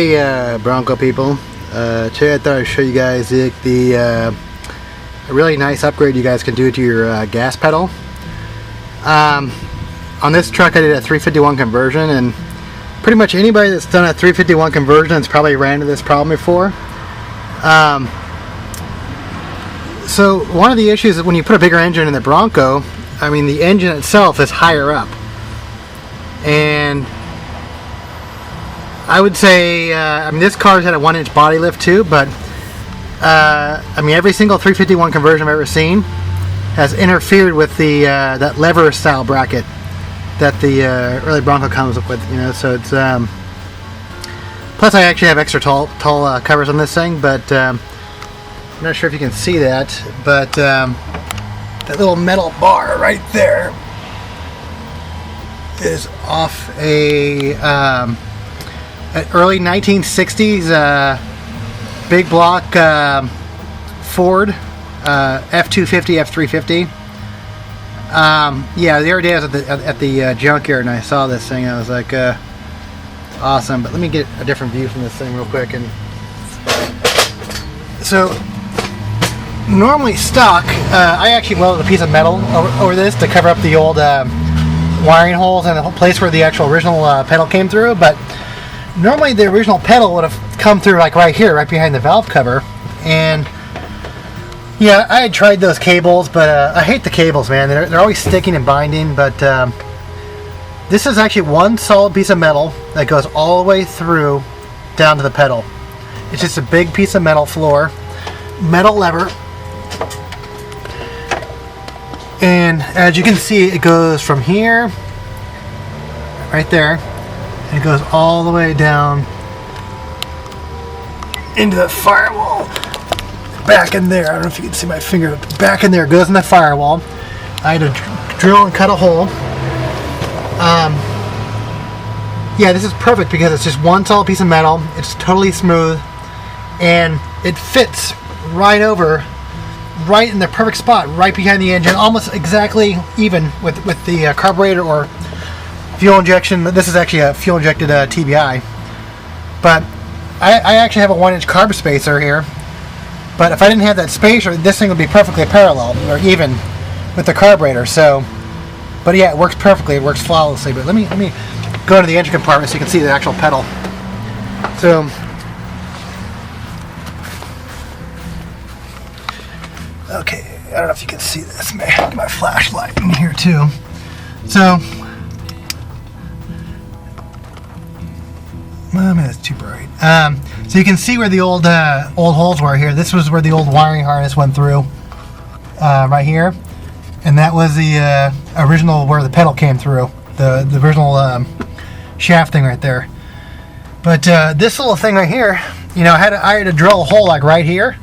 Hey Bronco people, today I thought I'd show you guys a really nice upgrade you guys can do to your gas pedal. On this truck I did a 351 conversion, and pretty much anybody that's done a 351 conversion has probably ran into this problem before. So one of the issues is when you put a bigger engine in the Bronco, I mean the engine itself is higher up, and I would say, I mean, this car's had a 1-inch body lift too, but I mean, every single 351 conversion I've ever seen has interfered with the that lever style bracket that the early Bronco comes up with, you know. So it's plus I actually have extra tall covers on this thing, but I'm not sure if you can see that, but that little metal bar right there is off a an early 1960s big block Ford F250, F350. Yeah, the other day I was at the junkyard and I saw this thing. I was like, awesome. But let me get a different view from this thing real quick. And so, normally stock, I actually welded a piece of metal over this to cover up the old wiring holes and the whole place where the actual original pedal came through. But normally the original pedal would have come through like right here, right behind the valve cover. And yeah, I had tried those cables, but I hate the cables, man. They're always sticking and binding. But this is actually one solid piece of metal that goes all the way through down to the pedal. It's just a big piece of metal floor, metal lever, and as you can see, it goes from here, right there. It goes all the way down into the firewall. Back in there, I don't know if you can see my finger. Back in there, it goes in the firewall. I had to drill and cut a hole. Yeah, this is perfect because it's just one solid piece of metal. It's totally smooth, and it fits right over, right in the perfect spot, right behind the engine, almost exactly even with the carburetor or fuel injection. This is actually a fuel injected TBI, but I actually have a 1-inch carb spacer here. But if I didn't have that spacer, this thing would be perfectly parallel or even with the carburetor. So, but yeah, it works perfectly. It works flawlessly. But let me go into the engine compartment so you can see the actual pedal. So, okay, I don't know if you can see this. My flashlight in here too. So. Well, maybe that's too bright. So you can see where the old holes were here. This was where the old wiring harness went through, right here, and that was the original where the pedal came through, the original shaft thing right there. But this little thing right here, you know, I had to drill a hole like right here,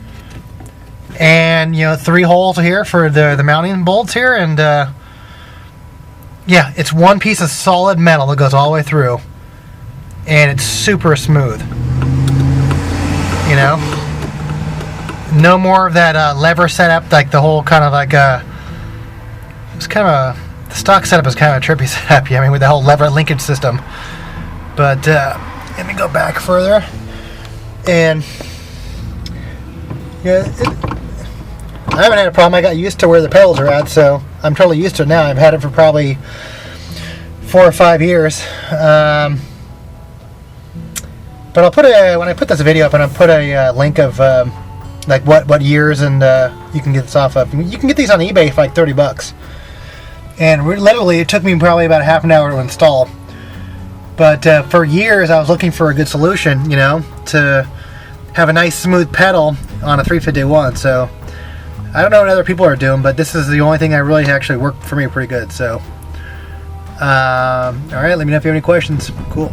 and you know, 3 holes here for the mounting bolts here, and yeah, it's one piece of solid metal that goes all the way through. And it's super smooth, you know. No more of that lever setup, like the whole kind of like it's kind of the stock setup is kind of a trippy setup. I mean, with the whole lever linkage system. But let me go back further, and yeah, I haven't had a problem. I got used to where the pedals are at, so I'm totally used to it now. I've had it for probably 4 or 5 years. But I'll put when I put this video up, and I'll put a link of like what years and you can get this off of. You can get these on eBay for like $30. And literally, it took me probably about half an hour to install. But for years, I was looking for a good solution, you know, to have a nice smooth pedal on a 351. So I don't know what other people are doing, but this is the only thing that really actually worked for me pretty good. So all right, let me know if you have any questions. Cool.